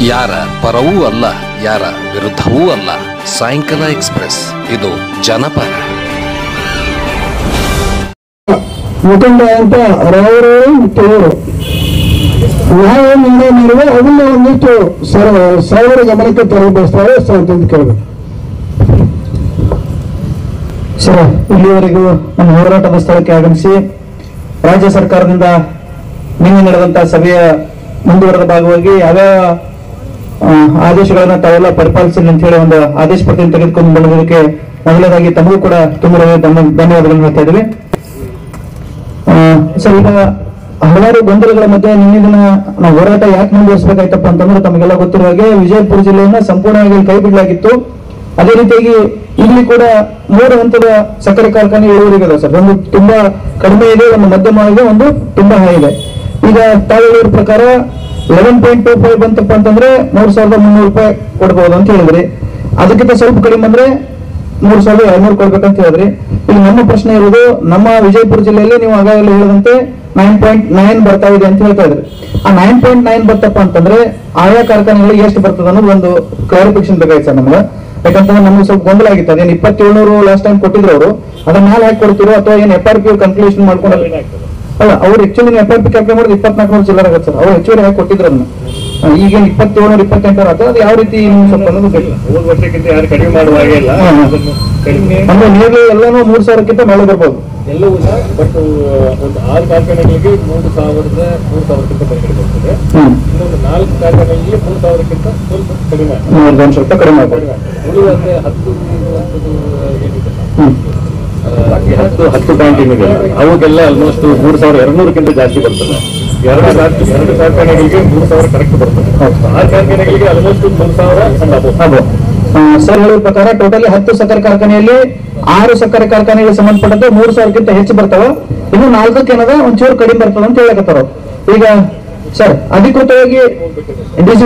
ಯಾರ ಪರವೂ ಅಲ್ಲ, ಯಾರ ವಿರುದ್ಧವೂ ಅಲ್ಲ. ಸಾಯಂಕಾಲ ಎಕ್ಸ್ಪ್ರೆಸ್, ಇದು ಜನಪರ. ಮುಖಂಡ ಅಂತ ರಾವರು ಮುಖ್ಯವರು ನ್ಯಾಯ ನಿರ್ಣಯ ಮಾಡಿದ್ರೆ ಅದನ್ನ ಒಂದಿಷ್ಟು ಸಾವಿರ ಗಮನಕ್ಕೆ ತರಬೇಸ್ತಾರೆ ಅಂತ ಕೇಳಬೇಕು. ಸರ್, ಇಲ್ಲಿವರೆಗೂ ನಮ್ಮ ಹೋರಾಟದ ಸ್ಥಳಕ್ಕೆ ಆಗಮಿಸಿ ರಾಜ್ಯ ಸರ್ಕಾರದಿಂದ ನಿನ್ನೆ ನಡೆದಂತಹ ಸಭೆಯ ಮುಂದುವರೆದ ಭಾಗವಾಗಿ ಯಾವ್ಯಾವ ಆದೇಶಗಳನ್ನ ತಾವೆಲ್ಲ ಪರಿಪಾಲಿಸಿ ಅಂತ ಹೇಳಿ ಒಂದು ಆದೇಶ ಪ್ರತಿಯನ್ನು ತೆಗೆದುಕೊಂಡು ಬಂದಿದ್ದಕ್ಕೆ ಮೊದಲನೇದಾಗಿ ತಮಗೂ ಕೂಡ ತುಂಬ ಧನ್ಯವಾದಗಳನ್ನು ಹೇಳ್ತಾ ಇದ್ದೀವಿ. ಸರ್, ಈಗ ಹಲವಾರು ಗೊಂದಲಗಳ ಮಧ್ಯೆ ನಿನ್ನೆ ದಿನ ನಾವು ಹೋರಾಟ ಯಾಕೆ ಮುಂದುವರಿಸಬೇಕಾಯ್ತಪ್ಪ ಅಂತಂದ್ರೆ ತಮಗೆಲ್ಲ ಗೊತ್ತಿರುವ ಹಾಗೆ ವಿಜಯಪುರ ಜಿಲ್ಲೆಯನ್ನ ಸಂಪೂರ್ಣವಾಗಿ ಕೈ ಬಿಡಲಾಗಿತ್ತು. ಅದೇ ರೀತಿಯಾಗಿ ಇಲ್ಲಿ ಕೂಡ 3 ಹಂತದ ಸಕ್ಕರೆ ಕಾರ್ಖಾನೆ ಇಳುವರಿಗಿದೆ ಸರ್. ಒಂದು ತುಂಬಾ ಕಡಿಮೆ ಇದೆ, ಒಂದು ಮಧ್ಯಮ ಇದೆ, ಒಂದು ತುಂಬಾ ಹೈ ಇದೆ. ಈಗ ತಾವು ಹೇಳಿದ ಪ್ರಕಾರ 11.25 ಬಂತಪ್ಪ ಅಂತಂದ್ರೆ 3,300 ರೂಪಾಯಿ ಕೊಡ್ಬೋದು ಅಂತ ಹೇಳಿದ್ರಿ. ಅದಕ್ಕಿಂತ ಸ್ವಲ್ಪ ಕಡಿಮೆ ಅಂದ್ರೆ 3,200 ಕೊಡ್ಬೇಕಂತ ಹೇಳಿದ್ರಿ. ಈಗ ನಮ್ಮ ಪ್ರಶ್ನೆ ಇರೋದು, ನಮ್ಮ ವಿಜಯಪುರ ಜಿಲ್ಲೆಯಲ್ಲಿ ನೀವು ಆಗಾಗಲೇ ಹೇಳಿದಂತೆ 9.9 ಬರ್ತಾ ಇದೆ ಅಂತ ಹೇಳ್ತಾ ಇದ್ರಿ. ಆ 9.9 ಬರ್ತಪ್ಪ ಅಂತಂದ್ರೆ ಆಯಾ ಕಾರ್ಖಾನೆಗಳಿಗೆ ಎಷ್ಟು ಬರ್ತದೆ ಅನ್ನೋದು ಒಂದು ಕ್ಲಾರಿಫಿಕೇಶನ್ ಬೇಕಾಯ್ತು ಸರ್ ನಮ್ಗೆ. ಯಾಕಂತಂದ್ರೆ ನಮ್ಗೆ ಸ್ವಲ್ಪ ಗೊಂದಲ ಆಗಿತ್ತು. ಅದೇನು 2,700 ಲಾಸ್ಟ್ ಟೈಮ್ ಕೊಟ್ಟಿದ್ರು ಅವರು, ಅದನ್ನ ಮೇಲೆ ಹಾಕಿ ಕೊಡ್ತಿರೋ ಅಥವಾ ಏನು FRP ಕನ್ಕ್ಲೂಷನ್ ಮಾಡ್ಕೊಂಡು ಅಲ್ಲ, ಅವ್ರು ಆಕ್ಚುಲಿ FRP ಕ್ಯಾಲ್ಕುಲೇಟ್ ಮಾಡಿದ್ರೆ 2,400 ಚಿಲ್ಲರ್ ಆಗುತ್ತೆ ಸರ್. ಅವ್ರು ಹೆಚ್ಚುವರಿ ಹಾಕಿ ಕೊಟ್ಟಿದ್ರು ಅದನ್ನ. ಈಗ 2,700 2800 ಆಗ್ತದೆ. ಅದು ಯಾವ ರೀತಿ ಸ್ವಲ್ಪ ಅನ್ನೋದು ಕಡಿಮೆ ಮಾಡುವ ಹಾಗೆ ಇಲ್ಲ. ಅಂದ್ರೆ ನೀವು ಎಲ್ಲಾನು 3,000ಕ್ಕಿಂತ ಮೇಲೆ ಬರ್ಬೋದು ಎಲ್ಲವೂ ಸಹ. ಬಟ್ ಒಂದು 6 ಕಾರ್ಖಾನೆಗಳಿಗೆ 3,000ಕ್ಕಿಂತ ಮೇಲ್ಗಡೆ ಬರ್ತದೆ. ಇನ್ನೊಂದು 4 ಕಾರ್ಖಾನೆಗಳಿಗೆ 3,000ಕ್ಕಿಂತ ಸ್ವಲ್ಪ ಕಡಿಮೆ, ಸ್ವಲ್ಪ ಕಡಿಮೆ ಉಳಿದಂತೆ 10 ಪಾಯಿಂಟ್ ಏನಿದೆ ಅವಾಗೆಲ್ಲ ಆಲ್ಮೋಸ್ಟ್ 3,200ಕ್ಕಿಂತ ಜಾಸ್ತಿ ಬರ್ತದೆ. 2 ಕಾರ್ಖಾನೆಗಳಿಗೆ 3,000 ಕರೆಕ್ಟ್ ಬರ್ತದೆ. 6 ಕಾರ್ಖಾನೆಗಳಿಗೆ ಆಲ್ಮೋಸ್ಟ್ 3,000 ಸರ್ ಹೇಳಿದ ಪ್ರಕಾರ ಟೋಟಲಿ 10 ಸಕ್ಕರೆ ಕಾರ್ಖಾನೆಯಲ್ಲಿ 6 ಸಕ್ಕರೆ ಕಾರ್ಖಾನೆಗಳಿಗೆ ಸಂಬಂಧಪಟ್ಟಂತೆ 3,000ಕ್ಕಿಂತ ಹೆಚ್ಚು ಬರ್ತಾವ. ಇನ್ನು 4ಕ್ಕೆ ಏನದ ಒಂಚೂರು ಕಡಿಮೆ ಬರ್ತದ ಅಂತ ಹೇಳಕತ್ತಾರ. ಈಗ ಸರ್ ಅಧಿಕೃತವಾಗಿ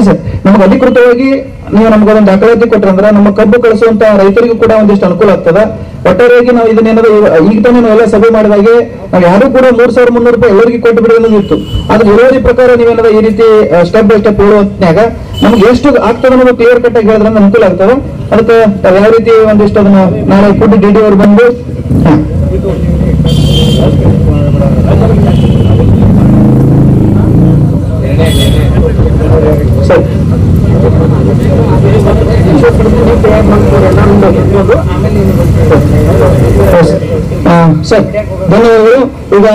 ಸರ್ ನಮ್ಗೆ ಅಧಿಕೃತವಾಗಿ ನೀವು ನಮ್ಗೊಂದು ದಾಖಲಾತಿ ಕೊಟ್ರಂದ್ರೆ ನಮ್ಮ ಕಬ್ಬು ಕಳಿಸುವಂತ ರೈತರಿಗೂ ಕೂಡ ಒಂದಿಷ್ಟು ಅನುಕೂಲ ಆಗ್ತದ. ಒಟ್ಟಾರೆಯಾಗಿ ನಾವು ಇದನ್ನೇನಾದ್ರು ಈಗ ತಾನೇ ನಾವೆಲ್ಲ ಸಭೆ ಮಾಡಿದಾಗೆ ನಾವು ಯಾರು ಕೂಡ 3,300 ರೂಪಾಯಿ ಎಲ್ಲರಿಗೆ ಕೊಟ್ಟು ಬಿಡಿ ಅನ್ನೋದಿತ್ತು. ಅದ್ರ ಇಳುವರಿ ಪ್ರಕಾರ ನೀವೇನಾದ್ರು ಈ ರೀತಿ ಸ್ಟೆಪ್ ಬೈ ಸ್ಟೆಪ್ ಹೇಳುವಂತಾಗ ನಮ್ಗೆ ಎಷ್ಟು ಆಗ್ತದೆ ಅನ್ನೋದು ಕ್ಲಿಯರ್ ಕಟ್ ಆಗಿ ಹೇಳಿದ್ರೆ ಅನುಕೂಲ ಆಗ್ತದೆ. ಅದಕ್ಕೆ ಯಾವ ರೀತಿ ಒಂದಿಷ್ಟು ಅದನ್ನ ನಾಳೆ ಫುಡ್ DD ಅವ್ರು ಬಂದು ಸರ್ ಸರ್ ಧನ್ಯವಾದಗಳು. ಈಗ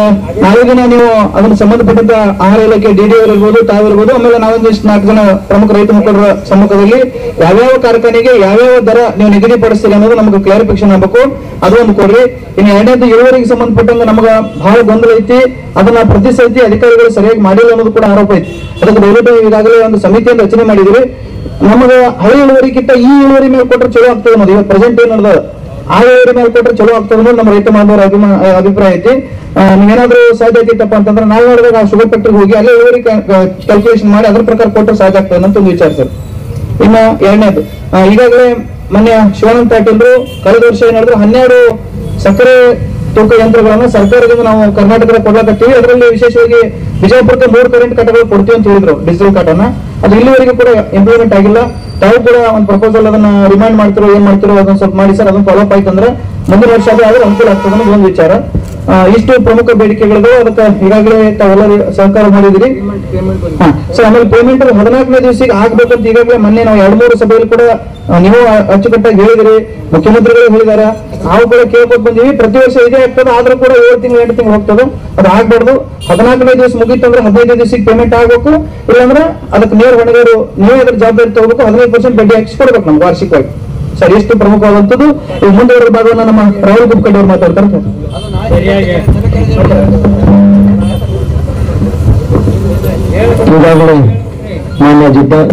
ನಾಳೆ ದಿನ ನೀವು ಅದಕ್ಕೆ ಸಂಬಂಧಪಟ್ಟಂತ ಆಹಾರ ಇಲಾಖೆ DD ಇರ್ಬೋದು, ತಾವಿರ್ಬೋದು, ಆಮೇಲೆ ನಾವೊಂದಿಷ್ಟು 4 ಜನ ಪ್ರಮುಖ ರೈತ ಮುಖಂಡರ ಸಮ್ಮುಖದಲ್ಲಿ ಯಾವ್ಯಾವ ಕಾರ್ಖಾನೆಗೆ ಯಾವ್ಯಾವ ದರ ನೀವು ನಿಗದಿಪಡಿಸ್ತೀರಿ ಅನ್ನೋದು ನಮಗೆ ಕ್ಲಾರಿಫಿಕೇಶನ್ ಆಗಬೇಕು. ಅದು ಒಂದು ಕೊಡ್ರಿ. ಇನ್ನು 2ನೇದು ಇಳುವರಿಗೆ ಸಂಬಂಧಪಟ್ಟಂಗೆ ನಮಗೆ ಬಹಳ ಗೊಂದಲ ಐತಿ. ಅದನ್ನ ಪ್ರತಿ ಸತಿ ಅಧಿಕಾರಿಗಳು ಸರಿಯಾಗಿ ಮಾಡಿಲ್ಲ ಅನ್ನೋದು ಕೂಡ ಆರೋಪ ಐತಿ. ಅದಕ್ಕೆ ದಯವಿಟ್ಟು ಈಗಾಗಲೇ ಒಂದು ಸಮಿತಿಯನ್ನು ರಚನೆ ಮಾಡಿದಿರಿ. ನಮಗೆ ಹಳೆ ಇಳುವರಿಗಿಂತ ಈ ಇಳುವರಿ ಮೇಲೆ ಕೊಟ್ಟರೆ ಚಲೋ ಆಗ್ತದೆ ಅನ್ನೋದು ಇವತ್ತು ಪ್ರೆಸೆಂಟ್ ಏನ್ ನಡೆದ ಆ ಇಳುವರಿ ಮೇಲೆ ಕೊಟ್ಟರೆ ಚಲೋ ಆಗ್ತದೆ ಅನ್ನೋದು ನಮ್ಮ ರೈತ ಬಾಂಧವರ ಅಭಿಪ್ರಾಯ ಐತಿ. ನೀವೇನಾದ್ರೂ ಸಾಧ್ಯ ಐತಿತ್ತಪ್ಪ ಅಂತಂದ್ರೆ ನಾವು ನೋಡಿದಾಗ ಆ ಶುಗರ್ ಫ್ಯಾಕ್ಟರಿಗೆ ಹೋಗಿ ಅಲ್ಲೇ ಇಳುವರಿ ಕ್ಯಾಲ್ಕುಲೇಷನ್ ಮಾಡಿ ಅದ್ರ ಪ್ರಕಾರ ಕೊಟ್ಟರೆ ಸಾಧ್ಯ ಆಗ್ತದೆ ಅಂತ ಒಂದು ವಿಚಾರ ಸರ್. ಇನ್ನ 2ನೇದು, ಈಗಾಗಲೇ ಮೊನ್ನೆ ಶಿವಾನಂದ ಪಾಟೀಲ್ರು ಕಳೆದ ವರ್ಷ ಏನ್ ಹೇಳಿದ್ರು 12 ಸಕ್ಕರೆ ತೂಕ ಯಂತ್ರಗಳನ್ನ ಸರ್ಕಾರದಿಂದ ನಾವು ಕರ್ನಾಟಕದ ಕೊಡ್ಲಾಕತ್ತೀವಿ. ಅದರಲ್ಲಿ ವಿಶೇಷವಾಗಿ ವಿಜಯಪುರಕ್ಕೆ 3 ಕರೆಂಟ್ ಕಟ್ಟಗಳು ಕೊಡ್ತೀವಿ ಅಂತ ಹೇಳಿದ್ರು, ಡಿಜಿಟಲ್ ಕಾಟನ್ನ. ಅದು ಇಲ್ಲಿವರೆಗೂ ಕೂಡ ಇಂಪ್ಲಿಮೆಂಟ್ ಆಗಿಲ್ಲ. ತಾವು ಕೂಡ ಒಂದು ಪ್ರಪೋಸಲ್ ಅದನ್ನ ರಿಮೈಂಡ್ ಮಾಡ್ತಿರೋ ಏನ್ ಮಾಡ್ತಿರೋ ಅದನ್ನ ಸ್ವಲ್ಪ ಮಾಡಿ ಸರ್. ಅದನ್ನ ಫಾಲೋ ಅಪ್ ಆಯ್ತಂದ್ರೆ ಮುಂದಿನ ವರ್ಷ ಆದ್ರೆ ಅನುಕೂಲ ಆಗ್ತದೆ ಅನ್ನೋದು ಒಂದು ವಿಚಾರ. ಇಷ್ಟು ಪ್ರಮುಖ ಬೇಡಿಕೆಗಳು. ಅದಕ್ಕೆ ಈಗಾಗಲೇ ತಾವೆಲ್ಲರೂ ಸಹಕಾರ ಮಾಡಿದಿರಿ ಸರ್. ಆಮೇಲೆ ಪೇಮೆಂಟ್ 14ನೇ ದಿವಸಕ್ಕೆ ಆಗ್ಬೇಕಂತ ಈಗಾಗಲೇ ಮೊನ್ನೆ ನಾವು 2-3 ಸಭೆಯಲ್ಲಿ ಕೂಡ ನೀವು ಅಚ್ಚುಕಟ್ಟಾಗಿ ಹೇಳಿದಿರಿ, ಮುಖ್ಯಮಂತ್ರಿಗಳು ಹೇಳಿದಾರೆ, ನಾವು ಕೂಡ ಕೇಳ್ಕೊಟ್ ಬಂದೀವಿ. ಪ್ರತಿ ವರ್ಷ ಇದೇ ಆಗ್ತದೆ, ಆದ್ರೂ ಕೂಡ 7 ತಿಂಗಳು 8 ತಿಂಗಳು ಹೋಗ್ತದೆ. ಅದು ಆಗ್ಬಾರ್ದು. 14ನೇ ದಿವಸ ಮುಗಿತಂದ್ರೆ 15ನೇ ದಿವಸಕ್ಕೆ ಪೇಮೆಂಟ್ ಆಗ್ಬೇಕು. ಇಲ್ಲಾಂದ್ರೆ ಅದಕ್ಕೆ ನೇರ ಹೊಣೆಗಾರು ನೀವೇ ಅದ್ರ ಜವಾಬ್ದಾರಿ ತಗೋಬೇಕು. 15% ಬಡ್ಡಿ ಹಾಕಿ ಕೊಡ್ಬೇಕು ನಮ್ಗೆ ವಾರ್ಷಿಕವಾಗಿ ಸರ್. ಎಷ್ಟು ಪ್ರಮುಖವಾದಂಥದ್ದು. ಈಗ ಮುಂದುವರೆದ ಭಾಗವನ್ನ ನಮ್ಮ ರಾಹುಲ್ ಗುಪ್ಕಡ್ ಅವರು ಮಾತಾಡ್ತಾರೆ. ಈಗಾಗಲೇ ಮಾನ್ಯ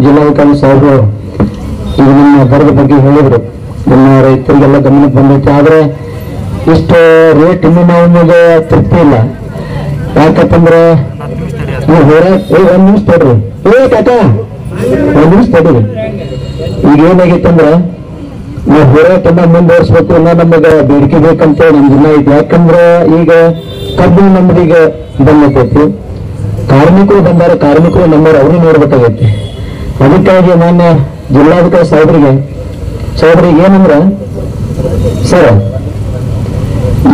ಜಿಲ್ಲಾಧಿಕಾರಿ ಸಾಹೇಬರು ಈಗ ನಿಮ್ಮ ದರದ ಬಗ್ಗೆ ಹೇಳಿದ್ರು. ನಿಮ್ಮ ರೈತರಿಗೆಲ್ಲ ಗಮನಕ್ಕೆ ಬಂದೈತೆ. ಆದ್ರೆ ಇಷ್ಟು ರೇಟ್ ಇನ್ನೂ ನಮಗೆ ತೃಪ್ತಿ ಇಲ್ಲ. ಯಾಕಂತಂದ್ರೆ ಒಂದ್ ನಿಮಿಷ ತಡ್ರಿ, ಒಂದ್ ನಿಮಿಷ ತಡ್ರಿ. ಈಗ ಏನಾಗೈತಂದ್ರ ನಾವು ಹೋರಾಟನ ಮುಂದುವರಿಸ್ಬೇಕು, ಇಲ್ಲ ನಮಗೆ ಬೇಡಿಕೆ ಬೇಕಂತ ನಮ್ದಿಲ್ಲ ಐತಿ. ಯಾಕಂದ್ರೆ ಈಗ ಕಬ್ಬು ನಮ್ದೀಗ ಬಂದೈತಿ, ಕಾರ್ಮಿಕರು ಬಂದಾರ, ಕಾರ್ಮಿಕರು ನಮ್ಮವ್ರು ಅವ್ರನ್ನ ನೋಡ್ಬೇಕಾಗೈತಿ. ಅದಕ್ಕಾಗಿ ಮಾನ್ಯ ಜಿಲ್ಲಾಧಿಕಾರಿ ಸಾಹೇಬರಿಗೆ ಏನಂದ್ರೆ, ಸರ್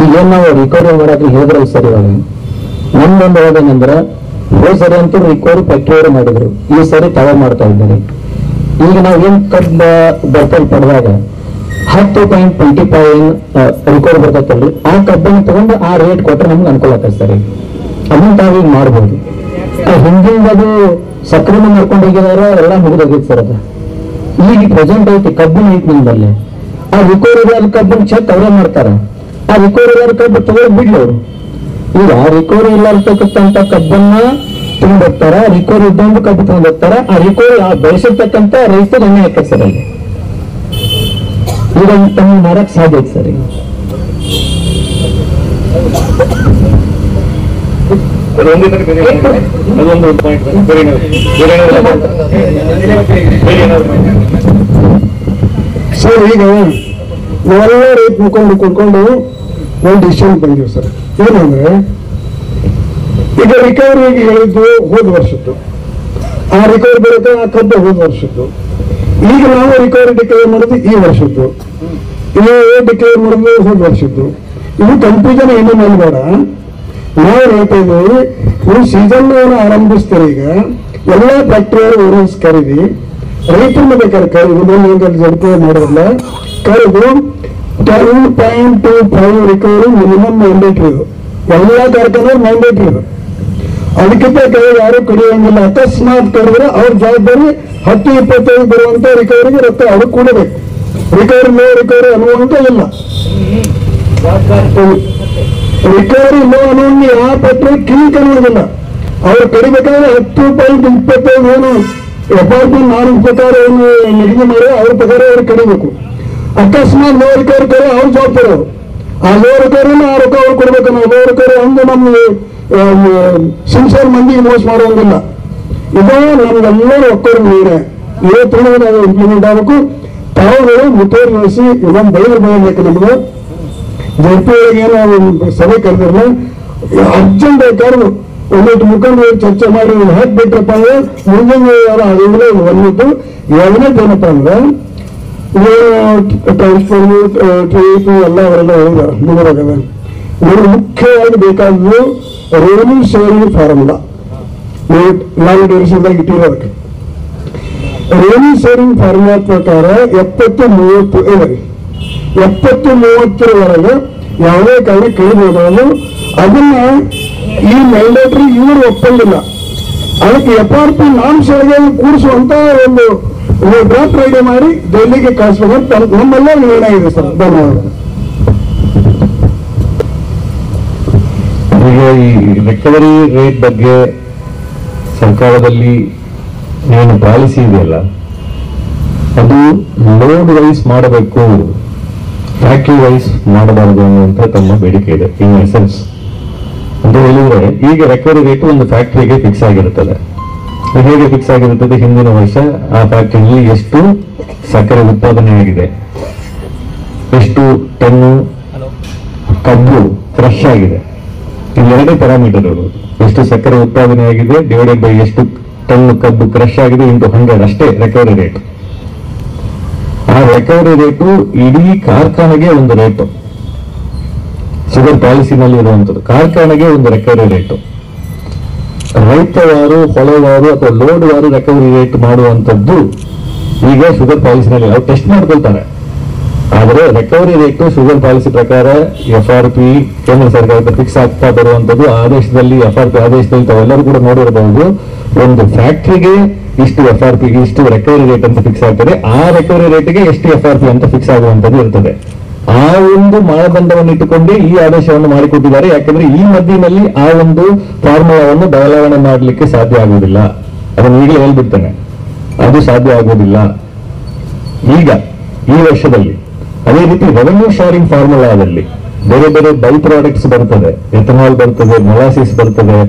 ಈಗೇನು ನಾವು ರಿಕವರಿ ಮಾಡೋಕೆ ಹೇಳಿದ್ರಲ್ಲ ಸರ್, ಇವಾಗ ನಮ್ದೊಂದು ಹೇಳೋದೇನೆಂದ್ರೆ, ಹೋದ ಸರಿ ಅಂತೂ ರಿಕವರಿ ಫ್ಯಾಕ್ಟ್ರಿ ಮಾಡಿದ್ರು, ಈ ಸರಿ ತಾವೇ ಮಾಡ್ತಾ ಇದ್ದಾರೆ. ಈಗ ನಾವು ಏನ್ ಕಬ್ಬ ಬರ್ತಲ್ ಪಡೆದಾಗ 10.25 ರಿಕವರಿ ಬರ್ತೈತಲ್ರಿ, ಆ ಕಬ್ಬನ್ನು ತಗೊಂಡು ಆ ರೇಟ್ ಕೊಟ್ಟರೆ ನಮ್ಗೆ ಅನುಕೂಲ ಆಗ್ತದೆ ಸರ್. ಅದನ್ನ ತಾವೀಗ ಮಾಡ್ಬೋದು. ಹಿಂದಿಂದ ಅದು ಸಕ್ರಿಯ ಮಾಡ್ಕೊಂಡು ಹೋಗಿದಾರ, ಎಲ್ಲ ಮುಗಿದೋಗಿತ್ತು ಸರ್. ಅದು ಈಗ ಪ್ರೆಸೆಂಟ್ ಐತಿ, ಕಬ್ಬಿನ ಐತಿ ನಿಮ್ದಲ್ಲಿ. ಆ ರಿಕವರಿ ಕಬ್ಬನ್ ಚೆಕ್ ಅವರೇ ಮಾಡ್ತಾರ. ಆ ರಿಕವರಿ ಕಬ್ಬು ತಗೊಂಡು ಬಿಡ್ಲಿ ಅವರು. ಈಗ ರಿಕವರಿ ಇಲ್ಲಾರ್ತಕ್ಕಂಥ ಕಬ್ಬನ್ನ ತಗೊಂಡ್ ಹೋಗ್ತಾರ, ರಿಕವರಿ ಇದ್ದಂದು ಕಬ್ಬು ತಗೊಂಡ್ ಹೋಗ್ತಾರ. ಆ ರಿಕವರಿ ಬೆಳೆಸಿರ್ತಕ್ಕಂಥ ರೈತರು ಎಣ್ಣೆ ಹಾಕ್ತಾರೆ ಸರ್. ಅಲ್ಲಿ ಈಗ ತಮ್ಮ ಮಾಡಕ್ ಸಾಧ್ಯ ಐತೆ ಸರ್. ಈಗ ಸರ್, ಈಗ ನಾವೆಲ್ಲ ರೈತ ಮುಖಂಡರು ಕುತ್ಕೊಂಡು ಒಂದು ಡಿಸಿಷನ್ ಬಂದಿವಿ ಸರ್. ಏನಂದ್ರೆ, ಈಗ ರಿಕವರಿಗೆ ಹೇಳಿದ್ದು ಹೋದ ವರ್ಷದ್ದು, ಆ ರಿಕವರಿ ಬರುತ್ತೆ, ಆ ಕಬ್ಬು ಹೋದ ವರ್ಷದ್ದು. ಈಗ ನಾವು ರಿಕವರಿ ಡಿಕ್ಲೇರ್ ಮಾಡೋದು ಈ ವರ್ಷದ್ದು, ಇದು ಡಿಕ್ಲೇರ್ ಮಾಡೋದು ಹೋದ ವರ್ಷದ್ದು. ಇದು ಕನ್ಫ್ಯೂಷನ್ ಏನು ಮಾಡಬೇಡ. ನಾವು ಹೇಳ್ತಾ ಇದ್ದೀವಿ, ನೀವು ಸೀಸನ್ ಆರಂಭಿಸ್ತಾರೆ. ಈಗ ಎಲ್ಲ ಫ್ಯಾಕ್ಟರಿಯವರು ಓನರ್ಸ್ ಕರೀದಿ, ರೈತರನ್ನ ಬೇಕಾದ್ರೆ ಕರೀದು, ಜಡ್ಪೆ ಮಾಡೋದಿಲ್ಲ, ಕರೆದು 10.25 ರಿಕವರಿ ಮಿನಿಮಮ್ ಮ್ಯಾಂಡೇಟ್ರಿ. ಇದು ಎಲ್ಲ ಕಾರ್ಖಾನೆ ಮ್ಯಾಂಡೇಟ್ರಿ. ಇದು ಅದಕ್ಕಿಂತ ಕೆಳಗೆ ಯಾರು ಕಡಿಯೋಂಗಿಲ್ಲ. ಅಕಸ್ಮಾತ್ ಕಡಿದ್ರೆ ಅವ್ರ ಜವಾಬ್ದಾರಿ 10-25 ಬರುವಂತ ರಿಕವರಿಗೆ ರೊಕ್ಕ ಅವ್ರು ಕೊಡಬೇಕು. ರಿಕವರಿ ನೋ ರಿಕವರಿ ಅನ್ನುವಂತ ಇಲ್ಲ. ರಿಕವರಿ ನೋ ಅನ್ನುವಂಗೆ ಯಾವ ಪತ್ರ ಕಿಂಗ್ ಅನ್ನೋದಿಲ್ಲ. ಅವ್ರು ಕಡಿಬೇಕಾದ್ರೆ 10.25 ಏನು FRP ನಾನು ಪ್ರಕಾರ ಏನು ನಿಗದಿ ಮಾಡಿ ಅವ್ರ ಪ್ರಕಾರ ಅವ್ರು ಕಡಿಬೇಕು. ಅಕಸ್ಮಾತ್ ನೋ ರಿಕವರಿ ಕರೆ ಅವ್ರು ಜವಾಬ್ದಾರಿ. ಅವರು ಆ ಲೋ ರಿಕವರಿನ ಆ ರೊಕ್ಕ ಅವ್ರು ಕೊಡ್ಬೇಕು. ನಾವು ಲೋ ರಿಕವರಿ ಅಂದು ನಮ್ಗೆ ಸಿನ್ಸಿಯರ್ ಮಂದಿಗೆ ಮೋಸ ಮಾಡುವಂಗಿಲ್ಲ. ಇದು ನಮ್ಗೆಲ್ಲರೂ ಒಕ್ಕರು ನೀರೇ ಇವತ್ತು ನಾವು ಇಂಪ್ಲಿಮೆಂಟ್ ಆಗಬೇಕು. ತಾವುಗಳು ಮುತುವರ್ಜಿ ವಹಿಸಿ ಇದೊಂದು ಬಯಬೇಕು. ನಮ್ಗೆ ಜಡ್ಪಿ ಒಳಗೆ ಏನು ಸಭೆ ಕರೆದಿರಲ್ಲ, ಅರ್ಜೆಂಟ್ ಕರೆದು ಒಂದಿಟ್ಟು ಮುಖಂಡರು ಚರ್ಚೆ ಮಾಡಿ ಹಾಕ್ಬಿಟ್ರಪ್ಪ ಅಂದ್ರೆ ಮುಂದಿನ ಅದೆಲ್ಲ ಒಂದಿಟ್ಟು. ಎರಡನೇದು ಏನಪ್ಪ ಅಂದ್ರೆ, ಟ್ರಾನ್ಸ್ಫಾರ್ಮರ್ ಟ್ರೈಪ್ ಎಲ್ಲ ಅವರೆಲ್ಲ ಹೇಳಿದಾರೆ ಮುಂದಾಗದ. ನಮಗೆ ಮುಖ್ಯವಾಗಿ ಬೇಕಾದ್ದು ರೆವೆನ್ಯೂ ಶೇರಿಂಗ್ ಫಾರ್ಮುಲಾ. ನಾವು ಡಿವಿಷನ್ದಾಗ ಇಟ್ಟಿರೋದಕ್ಕೆ ರೆವೆನ್ಯೂ ಶೇರಿಂಗ್ ಫಾರ್ಮುಲಾ ಪ್ರಕಾರ 70-30 ಇದೆ. 70-30ರವರೆಗೆ ಯಾವುದೇ ಕಾರಣ ಕಳಿಬಹುದು. ಅದನ್ನ ಈ ಮ್ಯಾಂಡೇಟರಿ ಇವರು ಒಪ್ಪಂಗಿಲ್ಲ. ಅದಕ್ಕೆ FRP ನಾಮ್ಸ್ಗಳಿಗೆ ಕೂಡಿಸುವಂತ ಒಂದು ಡ್ರಾಫ್ಟ್ ರೆಡಿ ಮಾಡಿ ಡೆಲ್ಲಿಗೆ ಕಳಿಸ್ಬೇಕು. ನಮ್ಮೆಲ್ಲ ನಿರ್ಣಯ ಇದೆ ಸರ್. ಧನ್ಯವಾದ. ಈಗ ಈ ರಿಕವರಿ ರೇಟ್ ಬಗ್ಗೆ ಸರ್ಕಾರದಲ್ಲಿ ಏನು ಪಾಲಿಸಿ ಇದೆಯಲ್ಲ, ಅದು ಲೋಡ್ ವೈಸ್ ಮಾಡಬೇಕು, ಫ್ಯಾಕ್ಟ್ರಿ ವೈಸ್ ಮಾಡಬಾರದು ಅನ್ನುವಂಥ ತಮ್ಮ ಬೇಡಿಕೆ ಇದೆ. ಇನ್ ಎಸೆನ್ಸ್ ಅಂತ ಹೇಳಿದ್ರೆ, ಈಗ ರಿಕವರಿ ರೇಟ್ ಒಂದು ಫ್ಯಾಕ್ಟ್ರಿಗೆ ಫಿಕ್ಸ್ ಆಗಿರುತ್ತದೆ. ಹೇಗೆ ಫಿಕ್ಸ್ ಆಗಿರುತ್ತದೆ? ಹಿಂದಿನ ವರ್ಷ ಆ ಫ್ಯಾಕ್ಟ್ರಿಯಲ್ಲಿ ಎಷ್ಟು ಸಕ್ಕರೆ ಉತ್ಪಾದನೆ ಆಗಿದೆ, ಎಷ್ಟು ಟನ್ನು ಕಬ್ಬು ಕ್ರಶ್ ಆಗಿದೆ, ಇವೆರಡೇ ಪ್ಯಾರಾಮೀಟರ್ ಇರೋದು. ಎಷ್ಟು ಸಕ್ಕರೆ ಉತ್ಪಾದನೆ ಆಗಿದೆ ಡಿವೈಡೆಡ್ ಬೈ ಎಷ್ಟು ಟನ್ ಕಬ್ಬು ಕ್ರಶ್ ಆಗಿದೆ ಇಂಟು 100 ಅಷ್ಟೇ ರಿಕವರಿ ರೇಟ್. ಆ ರಿಕವರಿ ರೇಟು ಇಡೀ ಕಾರ್ಖಾನೆಗೆ ಒಂದು ರೇಟು. ಶುಗರ್ ಪಾಲಿಸಿನಲ್ಲಿ ಇರುವಂಥದ್ದು ಕಾರ್ಖಾನೆಗೆ ಒಂದು ರಿಕವರಿ ರೇಟು. ರೈತವಾರು, ಹೊಳೆವಾರು ಅಥವಾ ಲೋಡ್ ವಾರು ರಿಕವರಿ ರೇಟ್ ಮಾಡುವಂಥದ್ದು ಈಗ ಶುಗರ್ ಪಾಲಿಸಿನಲ್ಲಿ ಅವ್ರು ಟೆಸ್ಟ್ ಮಾಡ್ಕೊಳ್ತಾರೆ. ಆದರೆ ರಿಕವರಿ ರೇಟ್ ಶುಗರ್ ಪಾಲಿಸಿ ಪ್ರಕಾರ FRP ಕೇಂದ್ರ ಸರ್ಕಾರದ ಫಿಕ್ಸ್ ಆಗ್ತಾ ಬರುವಂತದ್ದು ಆದೇಶದಲ್ಲಿ, FRP ಆದೇಶದಲ್ಲಿ ತಾವೆಲ್ಲರೂ ಕೂಡ ನೋಡಿರಬಹುದು. ಒಂದು ಫ್ಯಾಕ್ಟ್ರಿಗೆ ಇಷ್ಟು FRP ಇಷ್ಟು ರಿಕವರಿ ರೇಟ್ ಅಂತ ಫಿಕ್ಸ್ ಆಗ್ತದೆ. ಆ ರಿಕವರಿ ರೇಟ್ಗೆ ಎಷ್ಟು FRP ಅಂತ ಫಿಕ್ಸ್ ಆಗುವಂತದ್ದು ಇರ್ತದೆ. ಆ ಒಂದು ಮಾನದಂಡವನ್ನು ಇಟ್ಟುಕೊಂಡೇ ಈ ಆದೇಶವನ್ನು ಮಾಡಿಕೊಟ್ಟಿದ್ದಾರೆ. ಯಾಕಂದ್ರೆ ಈ ಮಧ್ಯದಲ್ಲಿ ಆ ಒಂದು ಫಾರ್ಮುಲಾವನ್ನು ಬದಲಾವಣೆ ಮಾಡಲಿಕ್ಕೆ ಸಾಧ್ಯ ಆಗುವುದಿಲ್ಲ. ಅದನ್ನು ಈಗಲೇ ಹೇಳ್ಬಿಡ್ತೇನೆ, ಅದು ಸಾಧ್ಯ ಆಗುವುದಿಲ್ಲ ಈಗ ಈ ವರ್ಷದಲ್ಲಿ. ಅದೇ ರೀತಿ ರೆವೆನ್ಯೂ ಶೇರಿಂಗ್ ಫಾರ್ಮುಲಾದಲ್ಲಿ ಬೇರೆ ಬೇರೆ ಬೈ ಪ್ರಾಡಕ್ಟ್ಸ್ ಬರ್ತದೆ, ಎಥನಾಲ್ ಬರ್ತದೆ, ಮೊಲಾಸಿಸ್ ಬರ್ತದೆ,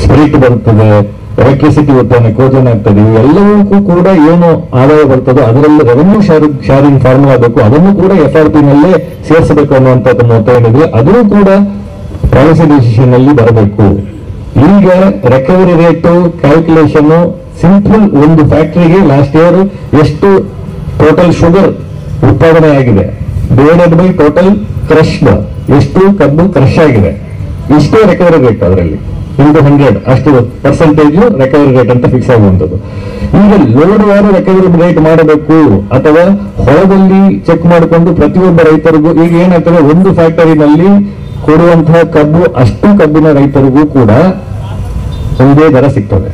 ಸ್ಪಿರಿಟ್ ಬರ್ತದೆ, ಎಲೆಕ್ಟ್ರಿಸಿಟಿ ಉತ್ಪನ್ನ ಕೋಜನ್ ಆಗ್ತದೆ. ಇವೆಲ್ಲವೂ ಕೂಡ ಏನು ಆದಾಯ ಬರ್ತದೋ ಅದರಲ್ಲಿ ರೆವೆನ್ಯೂ ಶೇರಿಂಗ್ ಫಾರ್ಮುಲಾ ಬೇಕು. ಅದನ್ನು ಕೂಡ FRP ನಲ್ಲೇ ಸೇರಿಸಬೇಕು ಅನ್ನುವಂಥದ್ದು ಮೊತ್ತ ಏನಿದೆ ಅದನ್ನು ಕೂಡ ಪಾಲಿಸಿ ಡಿಸಿಷನ್ ಅಲ್ಲಿ ಬರಬೇಕು. ಈಗ ರಿಕವರಿ ರೇಟು ಕ್ಯಾಲ್ಕುಲೇಷನ್ ಸಿಂಪಲ್ ಒಂದು ಫ್ಯಾಕ್ಟರಿಗೆ ಲಾಸ್ಟ್ ಇಯರ್ ಎಷ್ಟು ಟೋಟಲ್ ಶುಗರ್ ಉತ್ಪಾದನೆ ಆಗಿದೆ ಡಿವೈಡೆಡ್ ಬೈ ಟೋಟಲ್ ಕ್ರಶ್ಡ್ ಎಷ್ಟು ಕಬ್ಬು ಕ್ರಶ್ ಆಗಿದೆ ಇಷ್ಟೇ ರಿಕವರಿ ರೇಟ್ ಅದರಲ್ಲಿ ಇಂಟು 100 ಅಷ್ಟು ಪರ್ಸೆಂಟೇಜ್ ರಿಕವರಿ ರೇಟ್ ಅಂತ ಫಿಕ್ಸ್ ಆಗುವಂಥದ್ದು. ಈಗ ಲೋಡ್ ವಾರು ರಿಕವರಿ ರೇಟ್ ಮಾಡಬೇಕು ಅಥವಾ ಹೊಲದಲ್ಲಿ ಚೆಕ್ ಮಾಡಿಕೊಂಡು ಪ್ರತಿಯೊಬ್ಬ ರೈತರಿಗೂ ಈಗ ಏನಾಗ್ತದೆ ಒಂದು ಫ್ಯಾಕ್ಟರಿನಲ್ಲಿ ಕೊಡುವಂತಹ ಕಬ್ಬು ಅಷ್ಟು ಕಬ್ಬಿನ ರೈತರಿಗೂ ಕೂಡ ಒಂದೇ ದರ ಸಿಗ್ತದೆ,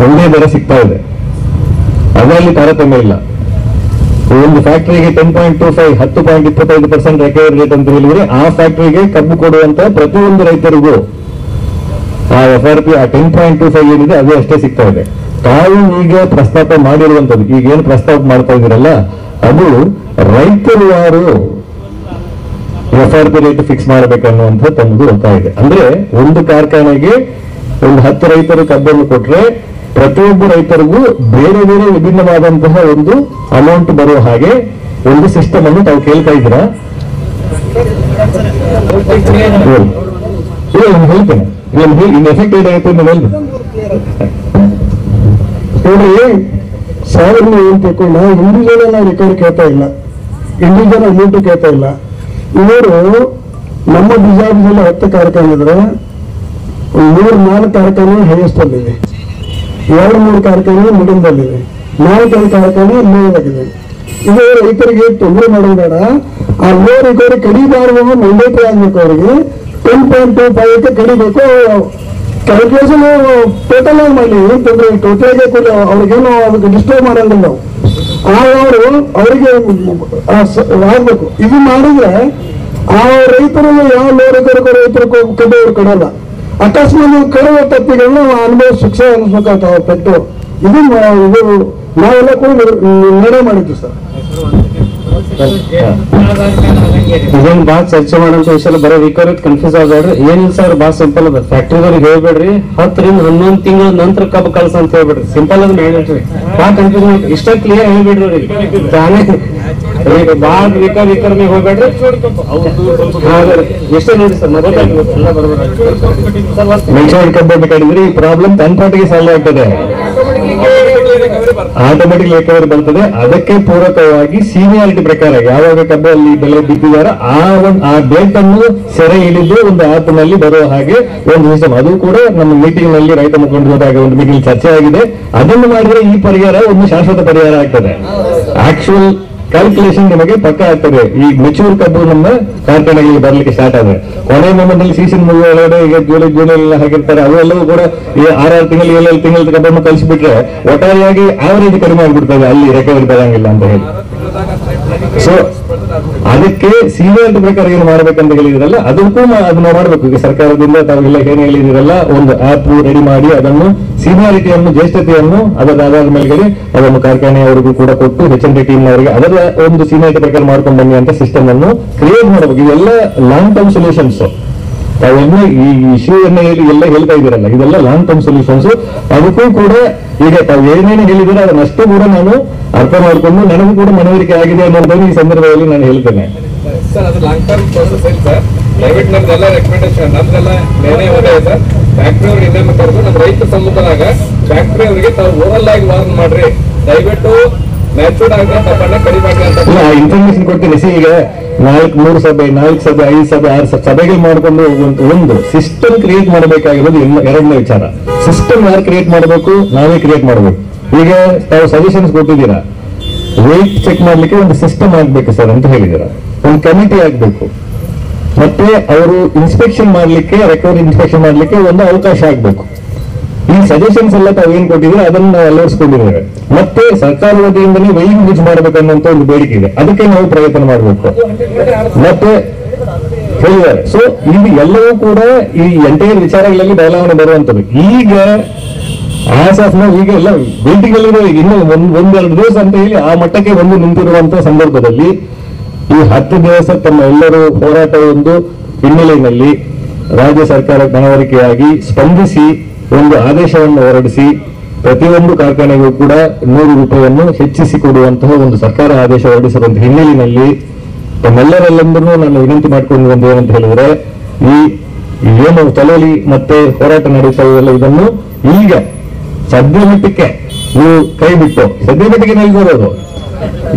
ಒಂದೇ ದರ ಸಿಗ್ತಾ ಇದೆ, ಅದರಲ್ಲಿ ತಾರತಮ್ಯ ಇಲ್ಲ. ಒಂದು ಫ್ಯಾಕ್ಟರಿಗೆ 10.25 10.25% ರಿಕವರಿ ರೇಟ್ ಅಂತ ಹೇಳಿದ್ರೆ ಆ ಫ್ಯಾಕ್ಟರಿಗೆ ಕಬ್ಬು ಕೊಡುವಂತ ಪ್ರತಿಯೊಂದು ರೈತರಿಗೂ ಆ FRP ಆ 10.25 ಏನಿದೆ ಅದು ಅಷ್ಟೇ ಸಿಗ್ತಾ ಇದೆ. ತಾವು ಈಗ ಪ್ರಸ್ತಾಪ ಮಾಡಿರುವಂತದ್ದು ಈಗ ಏನು ಪ್ರಸ್ತಾಪ ಮಾಡ್ತಾ ಇದ್ದೀರಲ್ಲ ಅದು ರೈತರು ಯಾರು FRP ರೇಟ್ ಫಿಕ್ಸ್ ಮಾಡಬೇಕನ್ನುವಂತ ತಮ್ಮದು ಒತ್ತಾಯ ಇದೆ. ಅಂದ್ರೆ ಒಂದು ಕಾರ್ಖಾನೆಗೆ ಒಂದು 10 ರೈತರು ಕಬ್ಬನ್ನು ಕೊಟ್ರೆ ಪ್ರತಿಯೊಬ್ಬ ರೈತರಿಗೂ ಬೇರೆ ಬೇರೆ ವಿಭಿನ್ನವಾದಂತಹ ಒಂದು ಅಮೌಂಟ್ ಬರುವ ಹಾಗೆ ಒಂದು ಸಿಸ್ಟಮ್ ಅನ್ನು ತಾವು ಕೇಳ್ತಾ ಇದ್ದೀರಾ? ಹೇಳ್ತೇನೆ ಇನ್ ಎಫೆಕ್ಟ್ ಏನಾಗುತ್ತೆ ಹೇಳಿ ನೋಡ್ರಿ, ಸಾವಿರ ಏನ್ ತಗೊಂಡ ಇಂಡಿವಿಜುವಲ್ ನಾವು ರಿಕವರಿ ಕೇಳ್ತಾ ಇಲ್ಲ, ಇಂಡಿವಿಜುವಲ್ ಅಮೌಂಟ್ ಕೇಳ್ತಾ ಇಲ್ಲ. ಇವರು ನಮ್ಮ ಬಿಜಾಪುರದಲ್ಲಿ 10 ಕಾರ್ಖಾನೆ ಇದ್ರೆ 3-4 ಕಾರ್ಖಾನೆ ಹೈಯೆಸ್ಟ್ ಅಲ್ಲಿದೆ, 2-3 ಕಾರ್ಖಾನೆ ಮಿಡಿಯಂದಲ್ಲಿದೆ, 4-5 ಕಾರ್ಖಾನೆ ಲೋದಾಗಿದೆ. ಇದು ರೈತರಿಗೆ ತೊಂದರೆ ಮಾಡೋದು ಬೇಡ. ಆ ಲೋ ರಿಕವರಿ ಕಡಿಬಾರ್ದು ಮಂಡೇಟರಿ ಆಗ್ಬೇಕು. ಅವರಿಗೆ 10.25 ಕಡಿಬೇಕು. ಕ್ಯಾಲ್ಕುಲೇಷನ್ ಟೋಟಲ್ ಆಗಿ ಮಾಡಲಿ, ಏನ್ ತೊಂದರೆ ಟೋಟಲ್ ಆಗಿ ಕೊಡಿ, ಅವ್ರಿಗೇನು ಅದಕ್ಕೆ ಡಿಸ್ಟರ್ಬ್ ಮಾಡಂಗಿಲ್ಲ ನಾವು. ಅವರು ಅವರಿಗೆ ಆಗ್ಬೇಕು. ಇದು ಮಾಡಿದ್ರೆ ಆ ರೈತರು ಯಾವ ಲೋ ರಿಕವರಿ ರೈತರು ಕಬ್ಬು ಅವ್ರು ಕೊಡಲ್ಲ. ಅಕಸ್ಮಾತ್ ಕಡುವ ತಪ್ಪಿಗಳನ್ನ ಅನುಭವ ಶಿಕ್ಷೆ ಅನಿಸ್ಬೇಕಾಗ್ತವೆ ಪೆಟ್ಟು. ಇದು ನಾವೆಲ್ಲ ಕೂಡ ನಿರ್ಣಯ ಮಾಡಿದ್ವಿ ಸರ್. ಇದೇನು ಭಾಳ ಚರ್ಚೆ ಮಾಡೋಂಥ ವಿಷಯ ಬರೀ ರಿಕವರಿ ಕನ್ಫ್ಯೂಸ್ ಆಗಬೇಡ್ರಿ. ಏನಿಲ್ಲ ಸರ್, ಭಾಳ ಸಿಂಪಲ್ ಅದ. ಫ್ಯಾಕ್ಟ್ರಿದವ್ರಿಗೆ ಹೇಳ್ಬೇಡ್ರಿ 10ರಿಂದ 11 ತಿಂಗಳ ನಂತರ ಕಬ್ಬು ಕಳ್ಸ ಅಂತ ಹೇಳ್ಬೇಡ್ರಿ. ಸಿಂಪಲ್ ಅದ್ ಹೇಳ್ರಿ, ಭಾಳ ಕನ್ಫ್ಯೂಸ್ ಮಾಡಿ ಇಷ್ಟ ಕ್ಲಿಯರ್ ಹೇಳ್ಬಿಡ್ರಿ ಅವ್ರಿಗೆ. ತಾನೇ ಭಾಳ ರಿಕವರಿ ನೀವು ಹೋಗ್ಬೇಡ್ರಿ. ಎಷ್ಟೇ ನೋಡಿ ಸರ್ ಮೆನ್ಷನ್ ಕಬ್ಬು ಬೇಕಾದ್ರೆ ಈ ಪ್ರಾಬ್ಲಮ್ ತನ್ನ ಪಾಟಿಗೆ ಸಾಲ್ವ್ ಆಗ್ತದೆ, ಆಟೋಮೆಟಿಕ್ ರಿಕವರಿ ಬರ್ತದೆ. ಅದಕ್ಕೆ ಪೂರಕವಾಗಿ ಸೀನಿಯಾರಿಟಿ ಪ್ರಕಾರ ಯಾವಾಗ ಕಬ್ಬು ಅಲ್ಲಿ ಬೆಲೆ ಬಿದ್ದಿದಾರ ಆ ಡೇಟ್ ಅನ್ನು ಸೆರೆ ಹಿಡಿದು ಒಂದು ಆಪ್ ನಲ್ಲಿ ಬರುವ ಹಾಗೆ ಒಂದು ಸಿಸ್ಟಮ್, ಅದು ಕೂಡ ನಮ್ಮ ಮೀಟಿಂಗ್ ನಲ್ಲಿ ರೈತ ಮುಖಂಡರ ಜೊತೆಗೆ ಒಂದು ಮೀಟಿಂಗ್ ಚರ್ಚೆ ಆಗಿದೆ. ಅದನ್ನು ಮಾಡಿದ್ರೆ ಈ ಪರಿಹಾರ ಒಂದು ಶಾಶ್ವತ ಪರಿಹಾರ ಆಗ್ತದೆ. ಆಕ್ಚುಯಲ್ ಕ್ಯಾಲ್ಕುಲೇಷನ್ ನಿಮಗೆ ಪಕ್ಕ ಆಗ್ತದೆ. ಈ ಮೆಚೂರ್ ಕಬ್ಬು ನಮ್ಮ ಕಾರ್ಖಾನೆಗಳಿಗೆ ಬರ್ಲಿಕ್ಕೆ ಸ್ಟಾರ್ಟ್ ಆದ್ರೆ ಕೊನೆ ಮೊಮೆಂಟಲ್ಲಿ ಸೀಸನ್ ಮುಗಿದೊಳಗಡೆ ಈಗ ಜೂಲೈ ಹಾಕಿರ್ತಾರೆ, ಅವೆಲ್ಲವೂ ಕೂಡ ಈ 6 ತಿಂಗಳು 7 ತಿಂಗಳ ಕಬ್ಬನ್ನು ಕಳಿಸಿಬಿಟ್ರೆ ಒಟ್ಟಾರೆಯಾಗಿ ಆವರೇಜ್ ಕಡಿಮೆ ಆಗಿಬಿಡ್ತದೆ, ಅಲ್ಲಿ ರಿಕವರಿ ಬರಂಗಿಲ್ಲ ಅಂತ ಹೇಳಿ. ಸೊ ಅದಕ್ಕೆ ಸೀನಿಯಾರಿಟಿ ಪ್ರಕಾರ ಏನು ಮಾಡ್ಬೇಕಂತ ಹೇಳಿದ್ರಲ್ಲ ಅದಕ್ಕೂ ಅದನ್ನ ಮಾಡ್ಬೇಕು. ಈಗ ಸರ್ಕಾರದಿಂದ ತಾವೆಲ್ಲ ಏನು ಹೇಳಿದಿರಲ್ಲ ಒಂದು ಆಪ್ ರೆಡಿ ಮಾಡಿ ಅದನ್ನು ಸೀನಿಯಾರಿಟಿಯನ್ನು ಜ್ಯೇಷ್ಠತೆಯನ್ನು ಅದರ ಮೇಲ್ಗಡೆ ಅದನ್ನು ಕಾರ್ಖಾನೆಯವರಿಗೂ ಕೂಡ ಕೊಟ್ಟು HMD ಟೀಮ್ ಅವರಿಗೆ ಅದರ ಒಂದು ಸೀನಿಯಾರಿಟಿ ಪ್ರಕಾರ ಮಾಡ್ಕೊಂಡು ಬನ್ನಿ ಅಂತ ಸಿಸ್ಟಮ್ ಅನ್ನು ಕ್ರಿಯೇಟ್ ಮಾಡಬೇಕು. ಇದೆಲ್ಲ ಲಾಂಗ್ ಟರ್ಮ್ ಸೊಲ್ಯೂಷನ್ಸ್. ತಾವೆಲ್ಲ ಈ ಇಶ್ಯೂ ಎಲ್ಲ ಹೇಳ್ತಾ ಇದ್ದೀರಲ್ಲ ಇದೆಲ್ಲ ಲಾಂಗ್ ಟರ್ಮ್ ಸೊಲ್ಯೂಷನ್ಸ್. ಅದಕ್ಕೂ ಕೂಡ ಈಗ ತಾವು ಏನೇನು ಹೇಳಿದ್ರೆ ಅದನ್ನಷ್ಟು ಕೂಡ ನಾನು ಅರ್ಥ ಮಾಡಿಕೊಂಡು ನನಗೂ ಕೂಡ ಮನವರಿಕೆ ಆಗಿದೆ ಅನ್ನೋದನ್ನು ಈ ಸಂದರ್ಭದಲ್ಲಿ ನಾನು ಹೇಳ್ತೇನೆ. ಸರ್ ಅದು ಲಾಂಗ್ ಟರ್ಮ್ ಪ್ರೋಸೆಸ್ ಇಲ್ಲ ಸರ್. ದಯವಿಟ್ಟು ನಮ್ದೆಲ್ಲ ರೆಕಮೆಂಡೇಶನ್ ನಮ್ದೆಲ್ಲ ನಿರ್ಣಯ ಒಂದೇ ಸರ್. ಫ್ಯಾಕ್ಟ್ರಿ ಅವ್ರಿಗೆ ಇನ್ನೊಮ್ಮೆ ಕರೆದು ನಮ್ಮ ರೈತ ಸಮ್ಮುಖದಾಗ ಫ್ಯಾಕ್ಟ್ರಿ ಅವರಿಗೆ ತಾವು ಓವಲ್ ಆಗಿ ವಾರ್ನ್ ಮಾಡ್ರಿ, ದಯವಿಟ್ಟು ಮ್ಯಾಚೂರ್ಡ್ ಆಗಿ ತಪ್ಪನ್ನ ಕಡಿಮೆ ಅಂತ ಇನ್ಫಾರ್ಮೇಶನ್ ಕೊಡ್ತೀನಿ. ಈಗ 4 ಸಭೆ 5 ಸಭೆ 6 ಸಭೆಗಳು ಮಾಡ್ಕೊಂಡು ಒಂದು ಸಿಸ್ಟಮ್ ಕ್ರಿಯೇಟ್ ಮಾಡಬೇಕಾಗಿರೋದು ಎರಡನೇ ವಿಚಾರ. ಸಿಸ್ಟಮ್ ಯಾರು ಕ್ರಿಯೇಟ್ ಮಾಡಬೇಕು? ನಾವೇ ಕ್ರಿಯೇಟ್ ಮಾಡಬೇಕು. ಈಗ ತಾವು ಸಜೆಷನ್ಸ್ ಕೊಟ್ಟಿದ್ದೀರಾ, ವೇಟ್ ಚೆಕ್ ಮಾಡ್ಲಿಕ್ಕೆ ಒಂದು ಸಿಸ್ಟಮ್ ಆಗ್ಬೇಕು ಸರ್ ಅಂತ ಹೇಳಿದ್ದೀರಾ, ಒಂದು ಕಮಿಟಿ ಆಗ್ಬೇಕು, ಮತ್ತೆ ಅವರು ಇನ್ಸ್ಪೆಕ್ಷನ್ ಮಾಡ್ಲಿಕ್ಕೆ ರಿಕವರಿ ಇನ್ಸ್ಪೆಕ್ಷನ್ ಮಾಡ್ಲಿಕ್ಕೆ ಒಂದು ಅವಕಾಶ ಆಗ್ಬೇಕು. ಈ ಸಜೆಷನ್ಸ್ ಎಲ್ಲ ತಾವು ಏನ್ ಕೊಟ್ಟಿದ್ರೆ ಅದನ್ನು ನಾವು ಅಳವಡಿಸ್ಕೊಂಡಿದ್ದೇವೆ. ಮತ್ತೆ ಸರ್ಕಾರ ವತಿಯಿಂದಲೇ ವೆಯ್ಯಿಂಗ್ ಯೂಸ್ ಮಾಡಬೇಕನ್ನುವಂತ ಒಂದು ಬೇಡಿಕೆ ಇದೆ, ಅದಕ್ಕೆ ನಾವು ಪ್ರಯತ್ನ ಮಾಡಬೇಕು ಮತ್ತೆ ಹೇಳಿದ್ದಾರೆ. ಸೊ ಇದು ಎಲ್ಲವೂ ಕೂಡ ಈ ಎಂಟೈರ್ ವಿಚಾರಗಳಲ್ಲಿ ಬದಲಾವಣೆ ಬರುವಂತದ್ದು. ಈಗ ಆಸ್ ಆಫ್ ನಾವು ಈಗ ಎಲ್ಲ ಮೀಟಿಂಗ್ ಅಲ್ಲಿ ಇನ್ನು 1-2 ದಿವಸ ಅಂತ ಹೇಳಿ ಆ ಮಟ್ಟಕ್ಕೆ ಒಂದು ನಿಂತಿರುವಂತಹ ಸಂದರ್ಭದಲ್ಲಿ ಈ 10 ದಿವಸ ತಮ್ಮ ಎಲ್ಲರೂ ಹೋರಾಟ ಒಂದು ಹಿನ್ನೆಲೆಯಲ್ಲಿ ರಾಜ್ಯ ಸರ್ಕಾರ ಮನವರಿಕೆಯಾಗಿ ಸ್ಪಂದಿಸಿ ಒಂದು ಆದೇಶವನ್ನು ಹೊರಡಿಸಿ ಪ್ರತಿಯೊಂದು ಕಾರ್ಖಾನೆಗೂ ಕೂಡ 100 ರೂಪಾಯಿಯನ್ನು ಹೆಚ್ಚಿಸಿ ಕೊಡುವಂತಹ ಒಂದು ಸರ್ಕಾರ ಆದೇಶ ಹೊರಡಿಸಿರುವಂತಹ ಹಿನ್ನೆಲೆಯಲ್ಲಿ ತಮ್ಮೆಲ್ಲರೆಲ್ಲಂದರೂ ನಾನು ವಿನಂತಿ ಮಾಡಿಕೊಂಡಿರುವುದು ಏನಂತ ಹೇಳಿದ್ರೆ, ಈ ಏನು ಚಳವಳಿ ಮತ್ತೆ ಹೋರಾಟ ನಡೀತಾ ಇದೆಯಲ್ಲ ಇದನ್ನು ಈಗ ಸದ್ಯ ಮಟ್ಟಕ್ಕೆ ನೀವು ಕೈ ಬಿಟ್ಟು ಸದ್ಯ ಮಟ್ಟಿಗೆ ನಿಲ್ಬೋದು.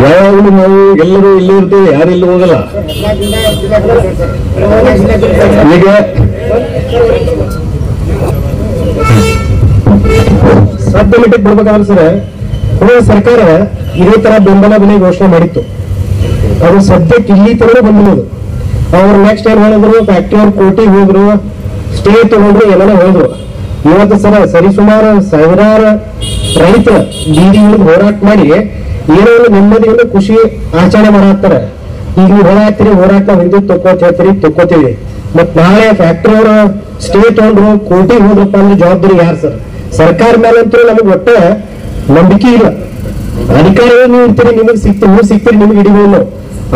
ಯಾವಾಗಲೂ ನಾವು ಎಲ್ಲರೂ ಇಲ್ಲಿ ಇರ್ತೀವಿ, ಯಾರೆಲ್ಲೂ ಹೋಗಲ್ಲ. ಈಗ ಸದ್ಯ ಮಟ್ಟಿಗೆ ಬಿಡ್ಬೇಕಾದ್ರೆ ಸರ್ ಸರ್ಕಾರ ಇದೇ ತರ ಬೆಂಬಲ ಬೆಲೆ ಘೋಷಣೆ ಮಾಡಿತ್ತು. ಅದು ಸದ್ಯಕ್ಕೆ ಇಲ್ಲಿ ತರ ಬಂದಿರೋದು. ಅವ್ರು ನೆಕ್ಸ್ಟ್ ಏನ್ ಹೇಳಿದ್ರು, ಫ್ಯಾಕ್ಟ್ರಿ ಅವ್ರು ಕೋರ್ಟಿಗೆ ಹೋದ್ರು, ಸ್ಟೇ ತಗೊಂಡ್ರು, ಏನೆಲ್ಲ ಹೋದ್ರು. ಇವತ್ತು ಸರಿಸುಮಾರು ಸಾವಿರಾರು ರೈತರು ಬೀದಿ ಹೋರಾಟ ಮಾಡಿ ಏನೋ ನೆಮ್ಮದಿಯಿಂದ ಖುಷಿ ಆಚರಣೆ ಮಾಡಾಕ್ತಾರೆ. ಈಗ ನೀವು ಹೋರಾಟ ವಿದ್ಯುತ್ ತಕ್ಕೋತೀವಿ. ಮತ್ ನಾಳೆ ಫ್ಯಾಕ್ಟ್ರಿ ಅವರು ಸ್ಟೇ ತಗೊಂಡ್ರು, ಕೋರ್ಟಿಗೆ ಹೋದ್ರಪ್ಪ ಅಂದ್ರೆ ಜವಾಬ್ದಾರಿ ಯಾರು ಸರ್? ಸರ್ಕಾರ ಮೇಲಂತೂ ನಮಗೆ ಒಟ್ಟ ನಂಬಿಕೆ ಇಲ್ಲ. ಅಧಿಕಾರಿಗಳು ನೀವು ಇರ್ತೀರಿ, ನಿಮಗೆ ಸಿಗ್ತೀರಿ, ನಿಮ್ಗೆ ಹಿಡಿಬೋದು.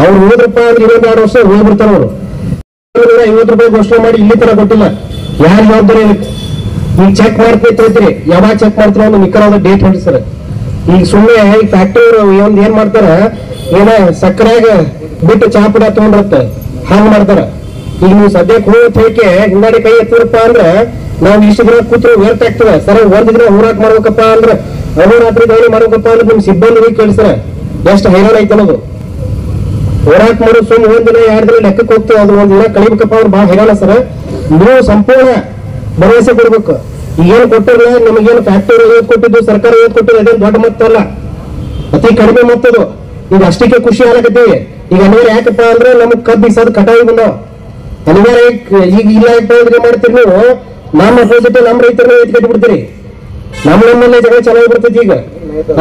ಅವ್ರು ಹೋದ್ರಪ್ಪ ಅಂದ್ರೆ ಇನ್ನೊಂದು 2 ವರ್ಷ ಹೋಗ್ಬಿಡ್ತಾರ. ಅವರು 50 ರೂಪಾಯಿ ಘೋಷಣೆ ಮಾಡಿ ಇಲ್ಲಿ ತರ ಕೊಟ್ಟಿಲ್ಲ. ಯಾರು ಜವಾಬ್ದಾರಿ ಇರುತ್ತೆ? ಈಗ ಚೆಕ್ ಮಾಡ್ತೀವಿ ಹೇಳ್ತೀರಿ, ಯಾವಾಗ ಚೆಕ್ ಮಾಡ್ತೀವಿ ಅನ್ನೋ ನಿಖರವಾದ ಡೇಟ್ ಹೇಳಿ ಸರ್. ಈಗ ಸುಮ್ಮನೆ ಈ ಫ್ಯಾಕ್ಟ್ರಿ ಅವರು ಏನ್ ಮಾಡ್ತಾರ, ಏನ ಸಕ್ಕರೆಯಾಗ ಬಿಟ್ಟು ಚಾ ಪುಡ ತಗೊಂಡ್ರತ್ತ ಹಂಗ್ ಮಾಡ್ತಾರ. ಈಗ ನೀವು ಸದ್ಯಕ್ಕೆ ಹೋಗತ್ ಹೇಗೆ ಹಿಂದಾಡಿ ಕೈ ಎತ್ತರಪ್ಪ ಅಂದ್ರೆ ನಾವು ಇಷ್ಟು ದಿನ ಕೂತ್ರು ವ್ಯರ್ಥ ಆಗ್ತದೆ ಸರ್. ಒಂದ್ ದಿನ ಹೋರಾಟ ಮಾಡ್ಬೇಕಪ್ಪ ಅಂದ್ರೆ ಅಹೋರಾತ್ರಿ ಗೈಲಿ ಮಾಡ್ಬೇಕಪ್ಪ ಅಂದ್ರೆ ನಿಮ್ ಸಿಬ್ಬಂದಿ ಕೇಳಿಸ್ರ ಎಷ್ಟು ಹೈರಾಣ ಐತೆ ಅನ್ನೋದು. ಹೋರಾಟ ಮಾಡೋದು ಸುಮ್ಮನೆ 1 ದಿನ 2 ದಿನ ಲೆಕ್ಕಕ್ಕೆ ಹೋಗ್ತೇವೆ, ಅದು 1 ದಿನ ಕಳಿಬೇಕಪ್ಪ ಅಂದ್ರೆ ಬಹಳ ಹೈರಾಣ ಸರ್. ನೀವು ಸಂಪೂರ್ಣ ಭರವಸೆ ಕೊಡ್ಬೇಕು. ಈಗೇನು ಕೊಟ್ಟಿರಲ್ಲ, ನಿಮಗೇನು ಫ್ಯಾಕ್ಟರಿ ಕೊಟ್ಟಿದ್ದು, ಸರ್ಕಾರ ಕೊಟ್ಟಿದ್ದು ಅದೇನು ದೊಡ್ಡ ಮೊತ್ತ ಅಲ್ಲ, ಅತಿ ಕಡಿಮೆ ಮೊತ್ತದು. ಈಗ ಅಷ್ಟಕ್ಕೆ ಖುಷಿ ಆಗಕತ್ತೀವಿ. ಈಗ ಅನಿವಾರ್ಯ ಯಾಕಪ್ಪ ಅಂದ್ರೆ ನಮಗ್ ಕಬ್ಬು ಬೀಸೋದು ಕಟಾವಿ ಬಂದಾವ. ಅನಿವಾರ್ಯ ಈಗ ಇಲ್ಲ ಮಾಡ್ತೀರಿ ನೀವು, ನಮ್ಮ ಅಪೋಸಿಟ್ ನಮ್ಮ ರೈತರನ್ನ ಎತ್ತಿ ಕಟ್ಟಿಬಿಡ್ತೀರಿ. ನಮ್ಮಲ್ಲೇ ಜಗಳ ಚೆನ್ನಾಗಿ ಬರ್ತೈತಿ. ಈಗ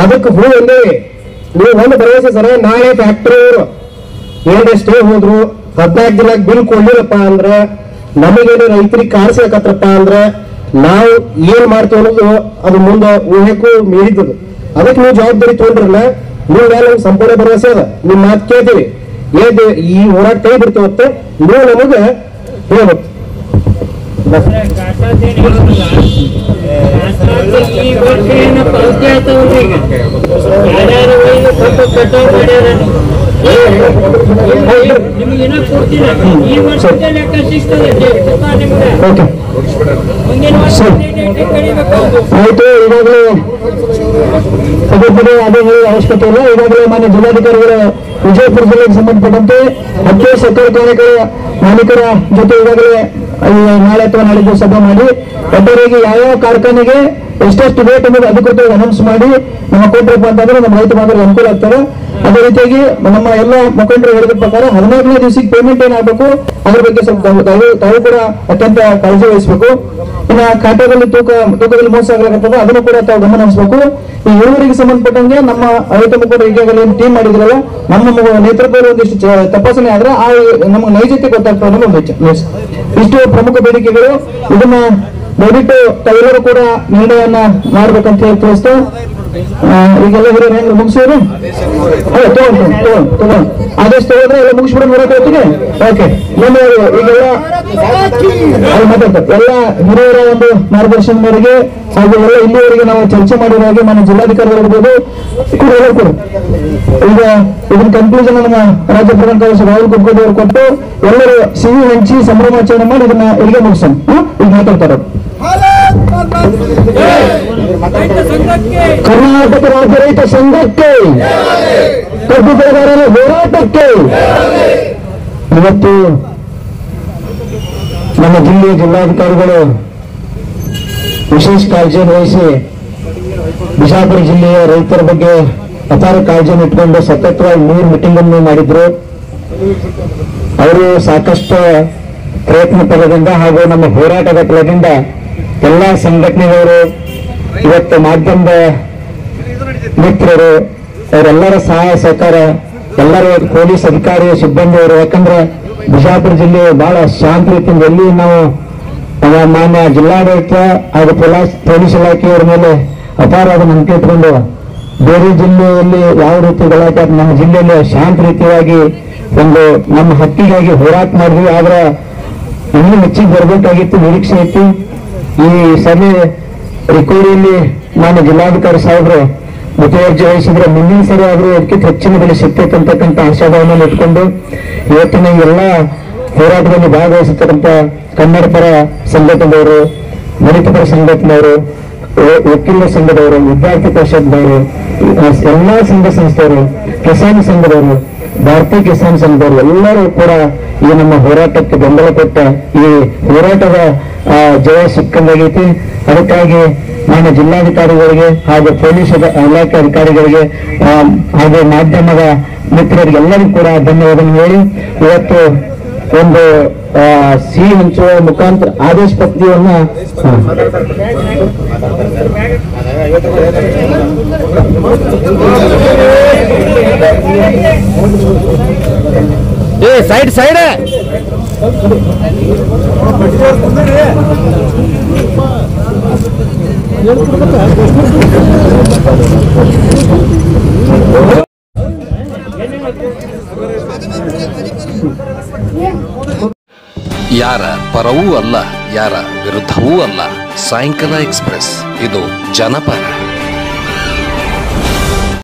ಅದಕ್ಕೆ ಹೂ ಒಂದೇವಿ. ನೀವು ಒಂದು ಭರವಸೆ ಸರ, ನಾಳೆ ಫ್ಯಾಕ್ಟರಿ ಅವರು ಏನೇ ಸ್ಟೇ ಹೋದ್ರು 14 ದಿನ ಬಿಲ್ ಕೊಡ್ಲಿಲ್ಲಪ್ಪ ಅಂದ್ರೆ, ನಮಗೇನು ರೈತರಿಗೆ ಕಾಣಿಸ್ಬೇಕತ್ರಪ್ಪ ಅಂದ್ರೆ ನಾವು ಏನ್ ಮಾಡ್ತೀವಿ ಅನ್ನೋದು ಅದು ಮುಂದೆ ಊಹೆಗೂ ಮೀರಿದ್ದದು. ಅದಕ್ಕೆ ನೀವು ಜವಾಬ್ದಾರಿ ತಗೊಂಡ್ರಲ್ಲ, ನೀವು ಮೇಲೆ ಸಂಪೂರ್ಣ ಭರವಸೆ ಅದ. ನಿಮ್ ಮಾತು ಕೇಳ್ತೀವಿ, ಈ ಹೋರಾಟ ಕೈ ಬಿಡ್ತೀವತ್ತ ನೀವು ನಮಗೆ ಹೇಳ್ಬೇಕು. ಆಯ್ತು, ಈಗಾಗಲೇ ಪದೇ ಅದೇ ಹೇಳುವ ಅವಶ್ಯಕತೆ ಇಲ್ಲ. ಈಗಾಗಲೇ ಮಾನ್ಯ ಜಿಲ್ಲಾಧಿಕಾರಿಗಳ ವಿಜಯಪುರ ಜಿಲ್ಲೆಗೆ ಸಂಬಂಧಪಟ್ಟಂತೆ ಹತ್ತು ಸರ್ಕಾರಿ ಕಾರ್ಯಕ್ರಮ ಮಾಲೀಕರ ಜೊತೆ ಈಗಾಗಲೇ ನಾಳೆ ಅಥವಾ ನಾಳಿದ್ದು ಸಭೆ ಮಾಡಿ ಒಬ್ಬರಿಗೆ ಯಾವ ಕಾರ್ಖಾನೆಗೆ ಎಷ್ಟೆಷ್ಟು ರೇಟ್ ಅನ್ನೋದು ಅಧಿಕೃತವಾಗಿ ಅನೌನ್ಸ್ ಮಾಡಿ ನಮ್ಮ ಕೊಟ್ಟರಪ್ಪ ಅಂತಂದ್ರೆ ನಮ್ಮ ರೈತ ಬಾಂಧವರಿಗೆ ಅನುಕೂಲ ಆಗ್ತದೆ. ಅದೇ ರೀತಿಯಾಗಿ ನಮ್ಮ ಎಲ್ಲ ಮುಖಂಡರು ಹೇಳಿದ ಪ್ರಕಾರ 14ನೇ ದಿವಸಕ್ಕೆ ಪೇಮೆಂಟ್ ಏನಾಗಬೇಕು ಅದ್ರ ಬಗ್ಗೆ ಸ್ವಲ್ಪ ತಾವು ಕೂಡ ಅತ್ಯಂತ ಕಾಳಜಿ ವಹಿಸಬೇಕು. ಇನ್ನು ಖಾತೆಯಲ್ಲಿ ತೂಕದಲ್ಲಿ ಮೋಸ ಆಗ್ಲಾಗತ್ತದ, ಅದನ್ನು ಕೂಡ ತಾವು ಗಮನ ಹರಿಸಬೇಕು. ಈ ಇಳುವರಿಗೆ ಸಂಬಂಧಪಟ್ಟಂಗೆ ನಮ್ಮ ರೈತ ಮುಖಂಡರು ಈಗಾಗಲೇ ಟೀಮ್ ಮಾಡಿದ್ರಲ್ಲ, ನಮ್ಮ ನೇತೃತ್ವದಲ್ಲಿ ಒಂದಿಷ್ಟು ತಪಾಸಣೆ ಆದ್ರೆ ಆ ನಮಗೆ ನೈಜತೆ ಗೊತ್ತಾಗ್ತದೆ ಅನ್ನೋದು ಒಂದು ಇಷ್ಟು ಪ್ರಮುಖ ಬೇಡಿಕೆಗಳು. ಇದನ್ನ ದಯವಿಟ್ಟು ತಾವೆಲ್ಲರೂ ಕೂಡ ನಿರ್ಣಯವನ್ನ ಮಾಡ್ಬೇಕಂತ ಹೇಳಿ ತಿಳಿಸ್ತಾ ಈಗೆಲ್ಲ ಹಿರಿಯರು ಮುಗಿಸಿದ್ರು ತಗೊಂಡು ಆದೇಶ ತಗೊಂಡ್ರೆ ಎಲ್ಲ ಮುಗಿಸ್ಬಿಡೋ ಹೊರಗೆ. ಓಕೆ, ಈಗೆಲ್ಲ ಮಾತಾಡ್ತಾರೆ ಎಲ್ಲ ಹಿರಿಯರ ಒಂದು ಮಾರ್ಗದರ್ಶನ ಮೇರೆಗೆ ಹಾಗೂ ಎಲ್ಲ ಇಲ್ಲಿವರೆಗೆ ನಾವು ಚರ್ಚೆ ಮಾಡಿರೋ ಹಾಗೆ ಮಾನ್ಯ ಜಿಲ್ಲಾಧಿಕಾರಿಗಳಿರ್ಬೋದು ಕೂಡ ಈಗ ಇದನ್ನ ಕನ್ಕ್ಲೂಷನ್ ನಮ್ಮ ರಾಜ್ಯ ಪ್ರಧಾನ ಕಾರ್ಯದರ್ಶಿ ರಾಹುಲ್ ಕುರ್ಕೋಟಿ ಅವರು ಕೊಟ್ಟು ಎಲ್ಲರೂ ಸಿಹಿ ಹಂಚಿ ಸಂಭ್ರಮಾಚರಣೆ ಮಾಡಿ ಇದನ್ನ ಎಲ್ಲಿಗೆ ಮುಗಿಸೋಣ. ಈಗ ಮಾತಾಡ್ತಾರೆ ಕರ್ನಾಟಕ ರಾಜ್ಯ ರೈತ ಸಂಘಕ್ಕೆ, ಕಬ್ಬು ಬೆಳೆಗಾರರ ಹೋರಾಟಕ್ಕೆ ಇವತ್ತು ನಮ್ಮ ಜಿಲ್ಲೆಯ ಜಿಲ್ಲಾಧಿಕಾರಿಗಳು ವಿಶೇಷ ಕಾಳಜಿಯನ್ನು ವಹಿಸಿ ಬಿಜಾಪುರ ಜಿಲ್ಲೆಯ ರೈತರ ಬಗ್ಗೆ ಅಪಾರ ಕಾಳಜಿಯನ್ನು ಇಟ್ಕೊಂಡು ಸತತವಾಗಿ 3 ಮೀಟಿಂಗ್ ಅನ್ನು ಮಾಡಿದ್ರು. ಅವರು ಸಾಕಷ್ಟು ಪ್ರಯತ್ನ ಪಡೋದ್ರಿಂದ ಹಾಗೂ ನಮ್ಮ ಹೋರಾಟದ ಫಲದಿಂದ ಎಲ್ಲ ಸಂಘಟನೆಗಳು ಇವತ್ತು ಮಾಧ್ಯಮದ ಮಿತ್ರರು ಅವರೆಲ್ಲರ ಸಹಾಯ ಸಹಕಾರ, ಎಲ್ಲರೂ ಪೊಲೀಸ್ ಅಧಿಕಾರಿ ಸಿಬ್ಬಂದಿಯವರು, ಯಾಕಂದ್ರೆ ಬಿಜಾಪುರ ಜಿಲ್ಲೆ ಬಹಳ ಶಾಂತ ರೀತಿಯಿಂದ ಎಲ್ಲಿ ನಾವು ಮಾನ್ಯ ಜಿಲ್ಲಾಡಳಿತ ಹಾಗೂ ಪೊಲೀಸ್ ಇಲಾಖೆಯವರ ಮೇಲೆ ಅಪಾರವಾದ ನಂಬಿಕೆ ಇಟ್ಕೊಂಡು ಬೇರೆ ಜಿಲ್ಲೆಯಲ್ಲಿ ಯಾವ ರೀತಿ ಗಲಾಟೆ ನಮ್ಮ ಜಿಲ್ಲೆಯಲ್ಲಿ ಶಾಂತ ರೀತಿಯಾಗಿ ಒಂದು ನಮ್ಮ ಹಕ್ಕಿಗಾಗಿ ಹೋರಾಟ ಮಾಡಿದ್ವಿ. ಆದ್ರೆ ಇನ್ನೂ ಹೆಚ್ಚಿಗೆ ಬರಬೇಕಾಗಿತ್ತು, ನಿರೀಕ್ಷೆ ಇತ್ತು. ಈ ಸಭೆ ರಿಕವರಿಯಲ್ಲಿ ಮಾನ್ಯ ಜಿಲ್ಲಾಧಿಕಾರಿ ಸಾಹೇಬರು ಮುತುವರ್ಜಿ ವಹಿಸಿದ್ರೆ ಮುಂದಿನ ಸರಿ ಆದ್ರೂ ಅದಕ್ಕಿಂತ ಹೆಚ್ಚಿನ ಬೆಲೆ ಸಿಗ್ತೈತೆ ಅಂತಕ್ಕಂಥ ಆಶಾಭಾವನೆ ಇಟ್ಕೊಂಡು ಇವತ್ತಿನ ಎಲ್ಲ ಹೋರಾಟದಲ್ಲಿ ಭಾಗವಹಿಸಿರ್ತಕ್ಕಂಥ ಕನ್ನಡ ಪರ ಸಂಘಟನೆಯವರು, ದಲಿತ ಪರ ಸಂಘಟನೆಯವರು, ವಕೀಲ ಸಂಘದವರು, ವಿದ್ಯಾರ್ಥಿ ಪರಿಷತ್ದವರು, ಎಲ್ಲಾ ಸಂಘ ಸಂಸ್ಥೆಯವರು, ಕಿಸಾನ್ ಸಂಘದವರು, ಭಾರತೀಯ ಕಿಸಾನ್ ಸಂಘದವರು ಎಲ್ಲರೂ ಕೂಡ ಈ ನಮ್ಮ ಹೋರಾಟಕ್ಕೆ ಬೆಂಬಲ ಕೊಟ್ಟ ಈ ಹೋರಾಟದ ಜಯ ಸಿಕ್ಕಂದಾಗೈತಿ. ಅದಕ್ಕಾಗಿ ನಾನು ಜಿಲ್ಲಾಧಿಕಾರಿಗಳಿಗೆ ಹಾಗೂ ಪೊಲೀಸ್ ಇಲಾಖೆ ಅಧಿಕಾರಿಗಳಿಗೆ ಹಾಗೂ ಮಾಧ್ಯಮದ ಮಿತ್ರರಿಗೆ ಎಲ್ಲರಿಗೂ ಕೂಡ ಧನ್ಯವಾದ ಹೇಳಿ, ಇವತ್ತು ಒಂದು ಸಿಹಿ ಹಂಚುವ ಮುಖಾಂತರ ಆದೇಶ ಪತ್ರಿಕೆಯನ್ನ ಸೈಡ್ ಸೈಡ್ ಯಾರ ಪರವೂ ಅಲ್ಲ, ಯಾರ ವಿರುದ್ಧವೂ ಅಲ್ಲ. ಸಾಯಂಕಾಲ ಎಕ್ಸ್ಪ್ರೆಸ್, ಇದು ಜನಪರ.